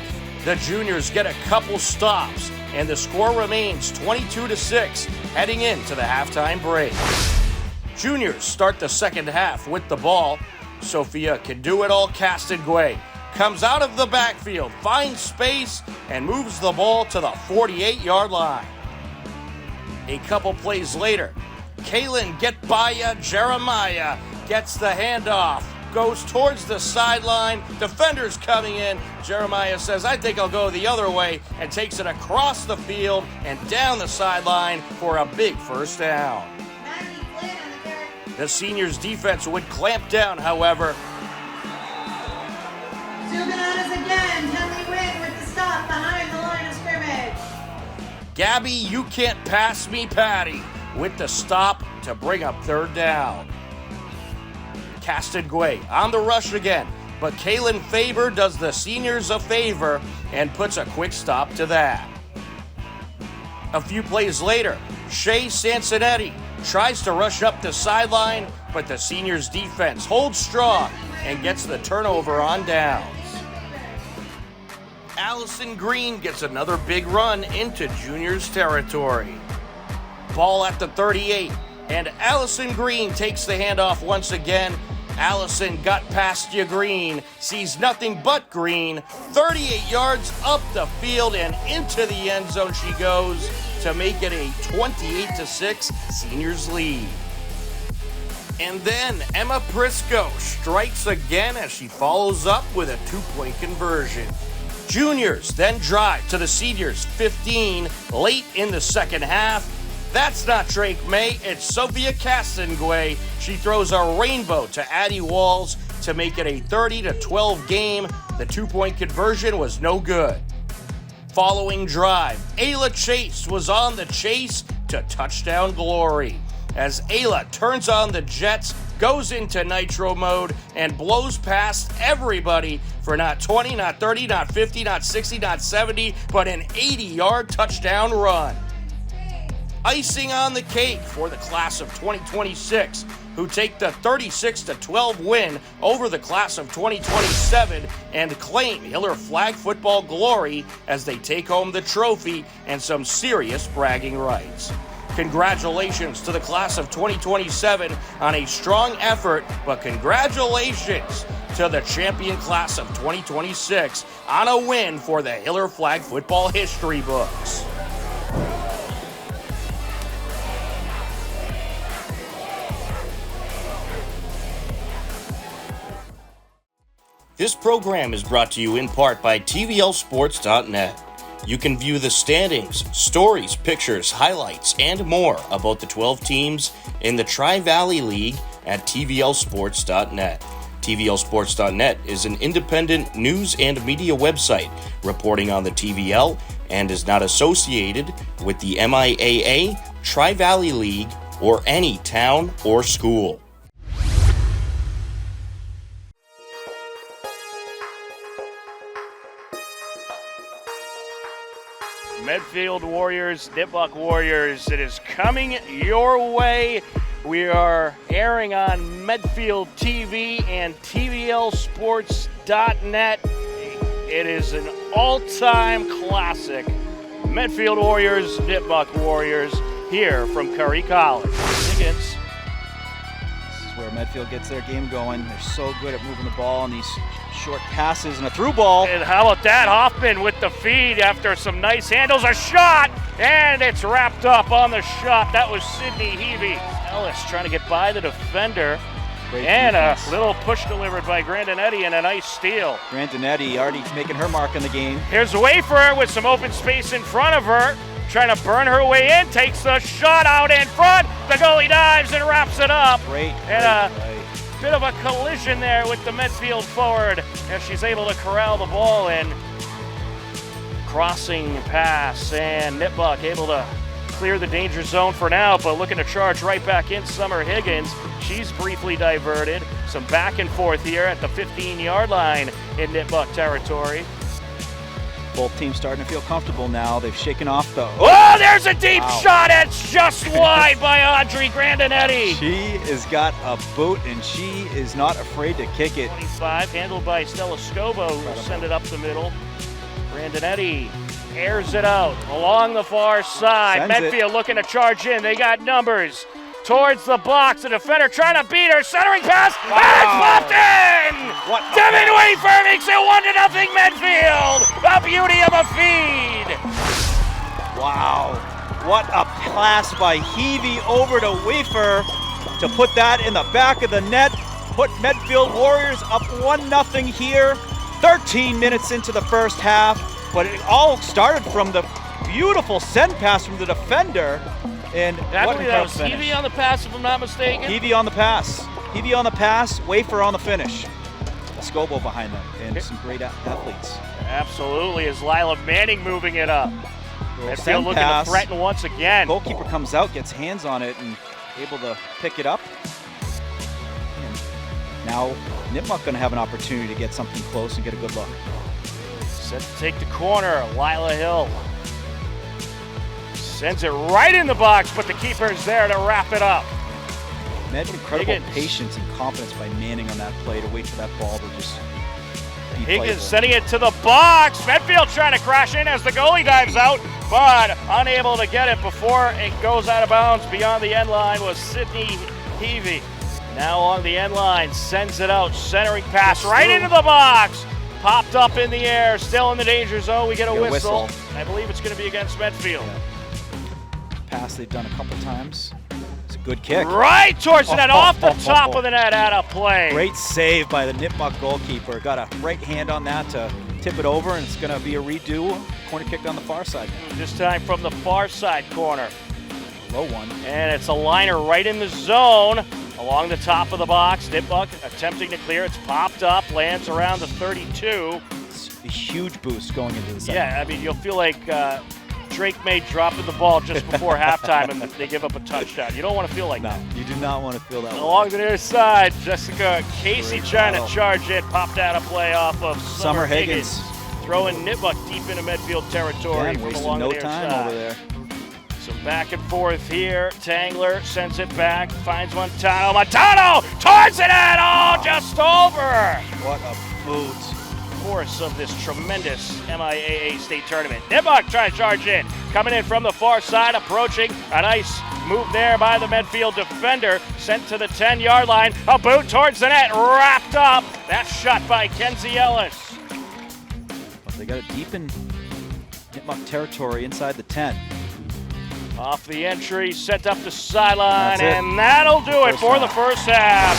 The juniors get a couple stops, and the score remains 22-6 heading into the halftime break. Juniors start the second half with the ball. Sophia can do it all. Castonguay comes out of the backfield, finds space, and moves the ball to the 48-yard line. A couple plays later, Kaylin Getbaya Jeremiah gets the handoff, goes towards the sideline, defenders coming in. Jeremiah says, "I think I'll go the other way," and takes it across the field and down the sideline for a big first down. The seniors' defense would clamp down, however. Bananas again, Henley Wynn with the stop behind the line of scrimmage. Gabby, you can't pass me, Patty, with the stop to bring up third down. Castonguay on the rush again, but Kaylin Faber does the seniors a favor and puts a quick stop to that. A few plays later, Shay Sansonetti tries to rush up the sideline, but the seniors' defense holds strong and gets the turnover on downs. Allison Green gets another big run into juniors territory. Ball at the 38, and Allison Green takes the handoff once again. Allison got past you, Green, sees nothing but Green. 38 yards up the field and into the end zone she goes to make it a 28-6 seniors lead. And then Emma Prisco strikes again as she follows up with a 2-point conversion. Juniors then drive to the seniors' 15 late in the second half. That's not Drake May, it's Sophia Castonguay. She throws a rainbow to Addie Walls to make it a 30-12 game. The 2-point conversion was no good. Following drive, Ayla Chase was on the chase to touchdown glory. As Ayla turns on the jets, goes into nitro mode, and blows past everybody for not 20, not 30, not 50, not 60, not 70, but an 80-yard touchdown run. Icing on the cake for the class of 2026, who take the 36-12 win over the class of 2027 and claim Hiller flag football glory as they take home the trophy and some serious bragging rights. Congratulations to the class of 2027 on a strong effort, but congratulations to the champion class of 2026 on a win for the Hiller flag football history books. This program is brought to you in part by TVLsports.net. You can view the standings, stories, pictures, highlights, and more about the 12 teams in the Tri-Valley League at TVLsports.net. TVLsports.net is an independent news and media website reporting on the TVL and is not associated with the MIAA, Tri-Valley League, or any town or school. Medfield Warriors, Nipmuc Warriors, it is coming your way. We are airing on Medfield TV and TVLsports.net. It is an all-time classic. Medfield Warriors, Nipmuc Warriors, here from Curry College. Higgins. This is where Medfield gets their game going. They're so good at moving the ball on these short passes and a through ball. And how about that? Hoffman with the feed after some nice handles. A shot, and it's wrapped up on the shot. That was Sydney Heavey. Ellis trying to get by the defender. Great and defense. A little push delivered by Grandinetti and a nice steal. Grandinetti already making her mark in the game. Here's Wafer with some open space in front of her. Trying to burn her way in, takes the shot out in front. The goalie dives and wraps it up. Great. And bit of a collision there with the Medfield forward as she's able to corral the ball in. Crossing pass, and Nipmuc able to clear the danger zone for now, but looking to charge right back in. Summer Higgins, she's briefly diverted. Some back and forth here at the 15-yard line in Nipmuc territory. Both teams starting to feel comfortable now. They've shaken off the... Oh, there's a deep shot. It's just wide by Audrey Grandinetti. She has got a boot, and she is not afraid to kick it. 25, handled by Stella Scobo, who will send it up the middle. Grandinetti airs it out along the far side. Sends Medfield looking to charge in. They got numbers. Towards the box, the defender trying to beat her. Centering pass, and it's popped in! Devin Wafer makes it 1-0 Medfield! The beauty of a feed! Wow. What a pass by Heavey over to Wafer to put that in the back of the net. Put Medfield Warriors up 1-0 here. 13 minutes into the first half, but it all started from the beautiful send pass from the defender. And I what believe that was finish. Heavey on the pass, if I'm not mistaken. Heavey on the pass. Heavey on the pass, Wafer on the finish. Scobo behind them, and some great athletes. Absolutely, as Lila Manning moving it up. Medfield looking pass. to threaten once again. Goalkeeper comes out, gets hands on it, and able to pick it up. And now Nipmuc going to have an opportunity to get something close and get a good look. Set to take the corner, Lila Hill. Sends it right in the box, but the keeper's there to wrap it up. Imagine incredible Higgins. patience and confidence by Manning on that play to wait for that ball to just Higgins sending it to the box. Medfield trying to crash in as the goalie dives out, but unable to get it before it goes out of bounds beyond the end line was Sydney Heavey. Now along the end line, sends it out, centering pass right into the box. Popped up in the air, still in the danger zone. We get a whistle. I believe it's going to be against Medfield. Pass they've done a couple times. It's a good kick. Right towards the net, off the top of the net, out of play. Great save by the Nipmuc goalkeeper. Got a right hand on that to tip it over, and it's going to be a redo. Corner kick on the far side. This time from the far side corner. Low one. And it's a liner right in the zone. Along the top of the box, Nipmuc attempting to clear. It's popped up, lands around the 32. It's a huge boost going into the second. Yeah, I mean, you'll feel like Drake May dropping the ball just before halftime and they give up a touchdown. You don't want to feel like that. You do not want to feel that way. Along the near side, Jessica Casey trying to charge in, popped out a play off of Summer Higgins. Throwing Nipmuc deep into Medfield territory from along the near time side. over there. Some back and forth here. Tangler sends it back, finds Montano. Montano towards it and just over. What a boot. Course of this tremendous MIAA state tournament. Nipmuc trying to charge in. Coming in from the far side, approaching. A nice move there by the Medfield defender. Sent to the 10-yard line. A boot towards the net, wrapped up. That shot by Kenzie Ellis. Well, they got it deep in Nipmuc territory inside the 10. Off the entry, sent up the sideline, and that'll do it for the first half.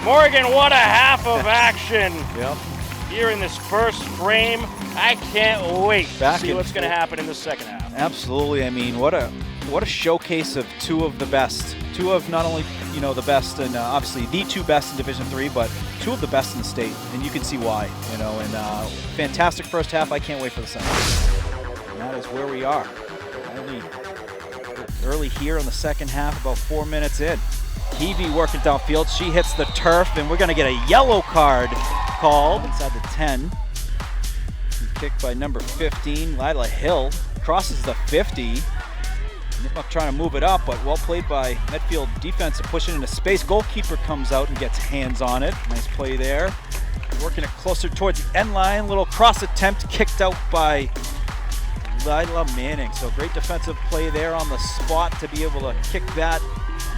Morgan, what a half of action here in this first frame. I can't wait to see what's going to happen in the second half. Absolutely. I mean, what a showcase of two of the best. Two of not only the best and obviously the two best in Division III, but two of the best in the state, and you can see why. And fantastic first half. I can't wait for the second. And that is where we are. Early here in the second half, about 4 minutes in. Heavey working downfield. She hits the turf, and we're going to get a yellow card called inside the 10. Kicked by number 15, Lila Hill. Crosses the 50. Nipmuc trying to move it up, but well played by Medfield defense to push it into space. Goalkeeper comes out and gets hands on it. Nice play there. Working it closer towards the end line. Little cross attempt kicked out by Lila Manning. So great defensive play there on the spot to be able to kick that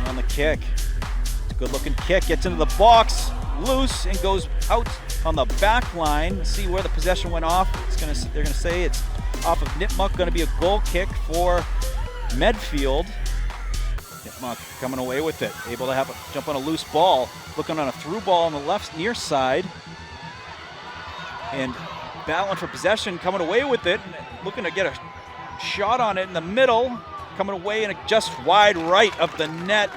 on the kick. It's a good looking kick, gets into the box, loose, and goes out on the back line. Let's see where the possession went off. They're gonna say it's off of Nipmuc, gonna be a goal kick for Medfield. Nipmuc coming away with it, able to jump on a loose ball, looking on a through ball on the left near side. And battling for possession, coming away with it, looking to get a shot on it in the middle, coming away in just wide right of the net.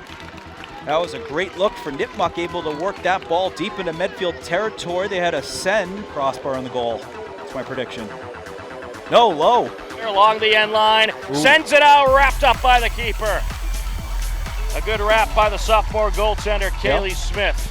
That was a great look for Nipmuc, able to work that ball deep into Medfield territory. They had a send crossbar on the goal. That's my prediction. No, low. Along the end line, sends it out, wrapped up by the keeper. A good wrap by the sophomore goaltender, Kaylee Smith.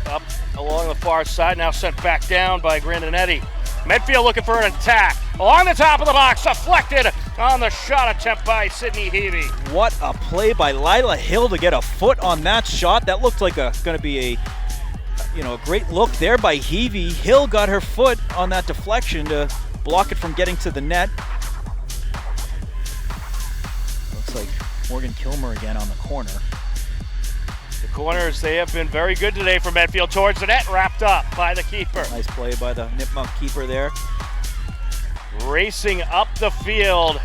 Up along the far side, now sent back down by Grandinetti. Medfield looking for an attack. Along the top of the box, deflected on the shot attempt by Sydney Heavey. What a play by Lila Hill to get a foot on that shot. That looked like going to be a great look there by Heavey. Hill got her foot on that deflection to block it from getting to the net. Looks like Morgan Kilmer again on the corner. The corners, they have been very good today for Medfield towards the net, wrapped up by the keeper. Nice play by the Nipmuc keeper there. Racing up the field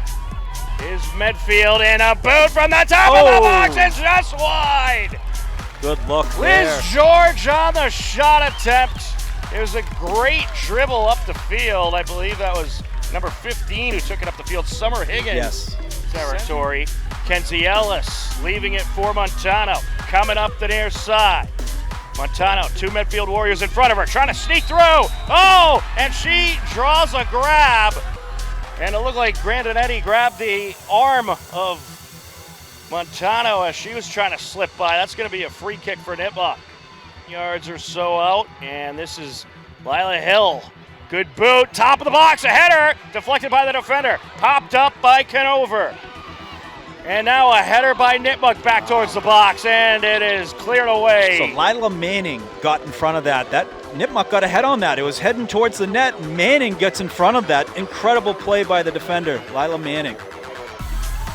is Medfield, and a boot from the top of the box is just wide. Good look there. Liz George on the shot attempt. It was a great dribble up the field. I believe that was number 15 who took it up the field, Summer Higgins territory. Kenzie Ellis leaving it for Montano, coming up the near side. Montano, two Medfield Warriors in front of her, trying to sneak through. And she draws a grab. And it looked like Grandinetti grabbed the arm of Montano as she was trying to slip by. That's going to be a free kick for Nipmuc. Yards or so out, and this is Lila Hill. Good boot, top of the box, a header, deflected by the defender, popped up by Conover. And now a header by Nipmuc back towards the box, and it is cleared away. So Lila Manning got in front of that. Nipmuc got ahead on that. It was heading towards the net. Manning gets in front of that. Incredible play by the defender, Lila Manning.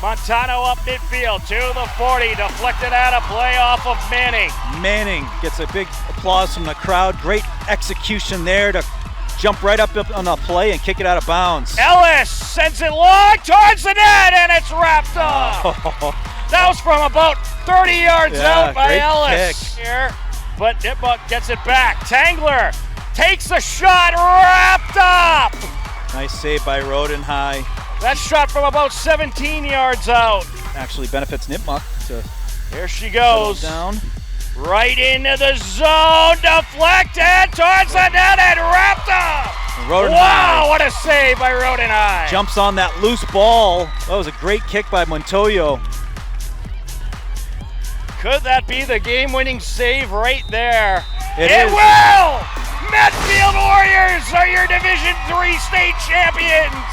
Montano up midfield to the 40, deflected out a play off of Manning. Manning gets a big applause from the crowd. Great execution there to jump right up on the play and kick it out of bounds. Ellis sends it long towards the net, and it's wrapped up. That was from about 30 yards out by Ellis here, but Nipmuc gets it back. Tangler takes the shot, wrapped up. Nice save by Rodenhigh. That shot from about 17 yards out. Actually benefits Nipmuc to here she goes. Down. Right into the zone, deflected towards the net and wrapped up. Rodenhigh. Wow, what a save by Rodenhigh. Jumps on that loose ball. That was a great kick by Montoyo. Could that be the game-winning save right there? It is. Will! Medfield Warriors are your Division III state champions.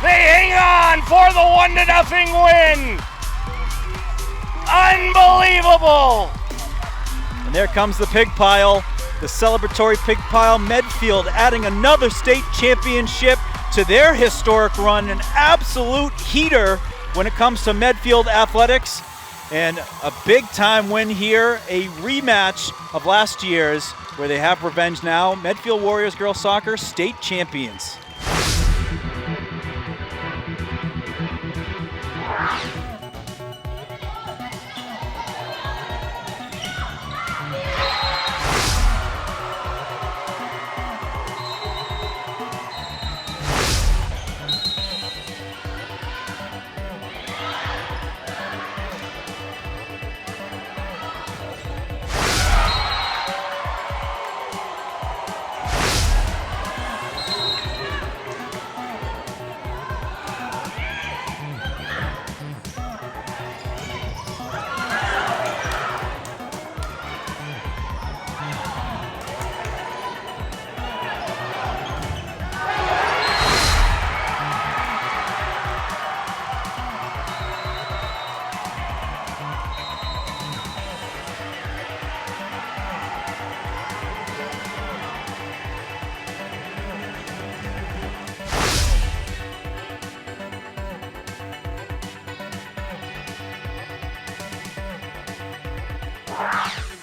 They hang on for the 1-0 win. Unbelievable. And there comes the pig pile, the celebratory pig pile. Medfield adding another state championship to their historic run. An absolute heater when it comes to Medfield athletics. And a big time win here, a rematch of last year's where they have revenge now. Medfield Warriors girls soccer state champions.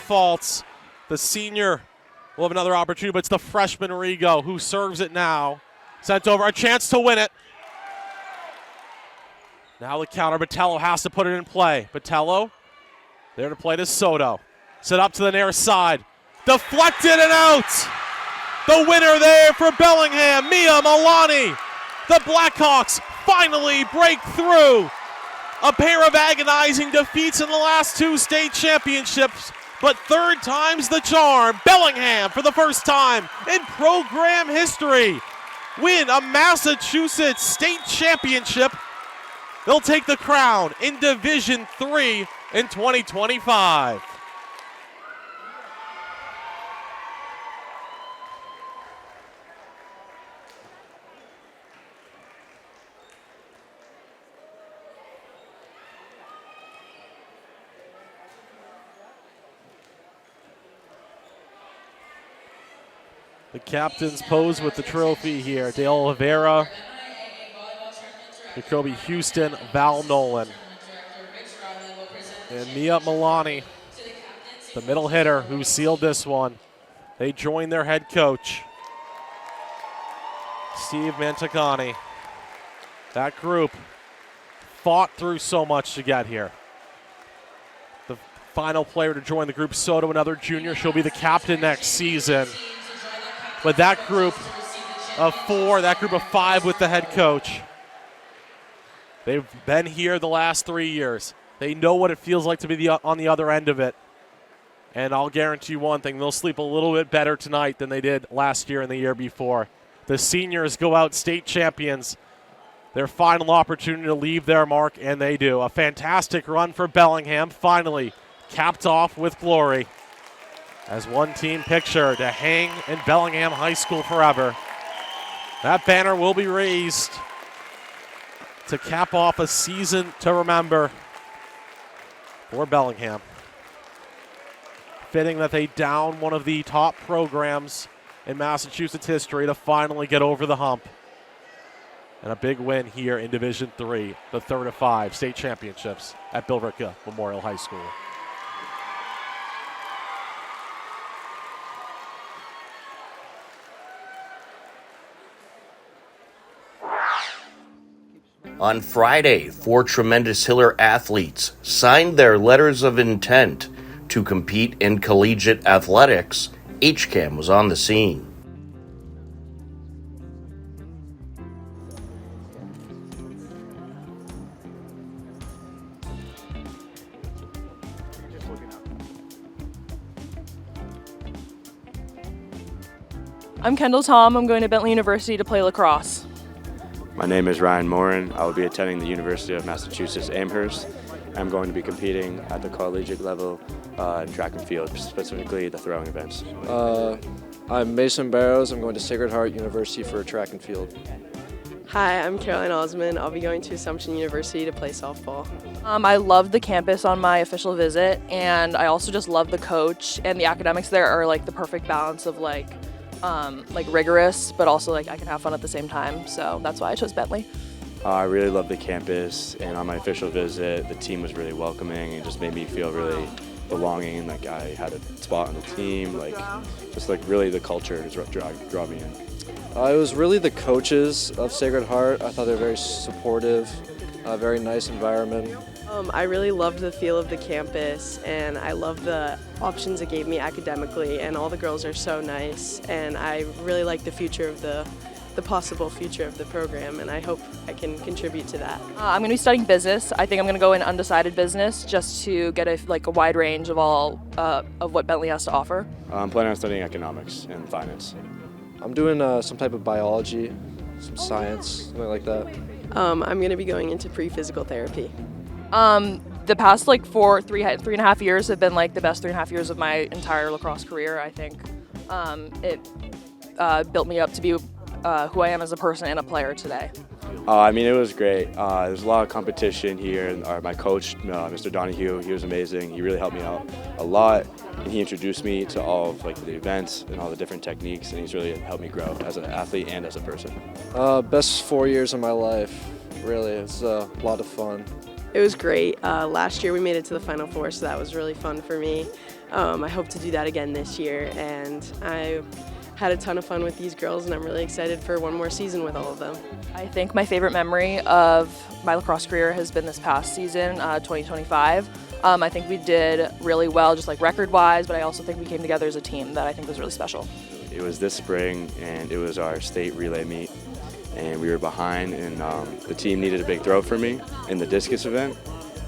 Faults. The senior will have another opportunity, but it's the freshman Rigo who serves it now. Sent over, a chance to win it. Now the counter, Botello has to put it in play. Botello there to play to Soto. Set up to the near side. Deflected and out. The winner there for Bellingham, Mia Milani. The Blackhawks finally break through. A pair of agonizing defeats in the last two state championships, but third time's the charm. Bellingham, for the first time in program history, win a Massachusetts state championship. They'll take the crown in Division III in 2025. The captains pose with the trophy here. Dale Oliveira, Jacoby Houston, Val Nolan. And Mia Milani, the middle hitter who sealed this one. They join their head coach, Steve Mantacani. That group fought through so much to get here. The final player to join the group, Soto, another junior. She'll be the captain next season. But that group of four, that group of five with the head coach, they've been here the last 3 years. They know what it feels like to be on the other end of it. And I'll guarantee you one thing, they'll sleep a little bit better tonight than they did last year and the year before. The seniors go out state champions. Their final opportunity to leave their mark, and they do. A fantastic run for Bellingham, finally capped off with glory. As one team picture to hang in Bellingham High School forever. That banner will be raised to cap off a season to remember for Bellingham. Fitting that they down one of the top programs in Massachusetts history to finally get over the hump. And a big win here in Division III, the third of 5 state championships at Billerica Memorial High School. On Friday, 4 Tremendous Hiller athletes signed their letters of intent to compete in collegiate athletics. HCAM was on the scene. I'm Kendall Tom. I'm going to Bentley University to play lacrosse. My name is Ryan Morin. I will be attending the University of Massachusetts Amherst. I'm going to be competing at the collegiate level in track and field, specifically the throwing events. I'm Mason Barrows. I'm going to Sacred Heart University for track and field. Hi, I'm Caroline Osmond. I'll be going to Assumption University to play softball. I loved the campus on my official visit, and I also just love the coach, and the academics there are like the perfect balance of like rigorous, but also like I can have fun at the same time. So that's why I chose Bentley. I really love the campus, and on my official visit, the team was really welcoming and just made me feel really belonging, and like I had a spot on the team. Like just like really the culture is what draw me in. It was really the coaches of Sacred Heart. I thought they were very supportive, very nice environment. I really loved the feel of the campus, and I love the options it gave me academically, and all the girls are so nice, and I really like the future of the possible future of the program, and I hope I can contribute to that. I'm going to be studying business. I think I'm going to go in undecided business just to get a wide range of all of what Bentley has to offer. I'm planning on studying economics and finance. I'm doing some type of biology, some science, something like that. I'm going to be going into pre-physical therapy. The past three and a half years have been like the best 3.5 years of my entire lacrosse career. I think it built me up to be who I am as a person and a player today. I mean, it was great. There's a lot of competition here, and my coach, Mr. Donahue, he was amazing. He really helped me out a lot, and he introduced me to all of the events and all the different techniques, and he's really helped me grow as an athlete and as a person. Best 4 years of my life, really. It's a lot of fun. It was great. Last year we made it to the Final Four, so that was really fun for me. I hope to do that again this year, and I had a ton of fun with these girls, and I'm really excited for one more season with all of them. I think my favorite memory of my lacrosse career has been this past season, 2025. I think we did really well, just like record-wise, but I also think we came together as a team that I think was really special. It was this spring, and it was our state relay meet, and we were behind, and the team needed a big throw for me in the discus event,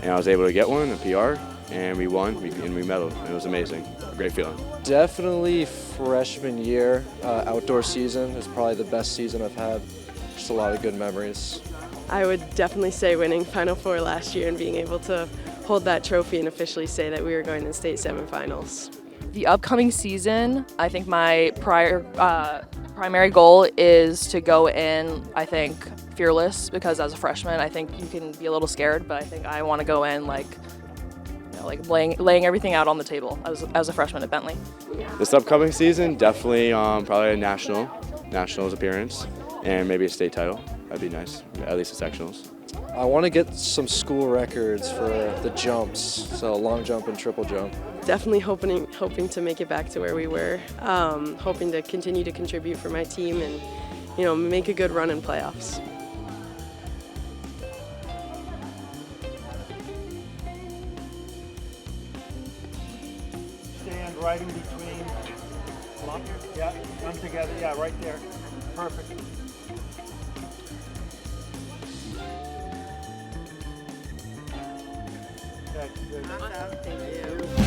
and I was able to get one, a PR, and we won, and we medaled. It was amazing. A great feeling. Definitely freshman year, outdoor season is probably the best season I've had. Just a lot of good memories. I would definitely say winning Final Four last year and being able to hold that trophy and officially say that we were going to state semifinals. The upcoming season, I think my primary goal is to go in, I think, fearless, because as a freshman, I think you can be a little scared, but I think I want to go in laying everything out on the table as a freshman at Bentley. This upcoming season, definitely probably a nationals appearance, and maybe a state title. That'd be nice, at least the sectionals. I want to get some school records for the jumps, so long jump and triple jump. Definitely hoping to make it back to where we were, hoping to continue to contribute for my team and make a good run in playoffs. Stand right in between. Yeah, come together. Yeah, right there. Perfect. Okay, good. Thank you.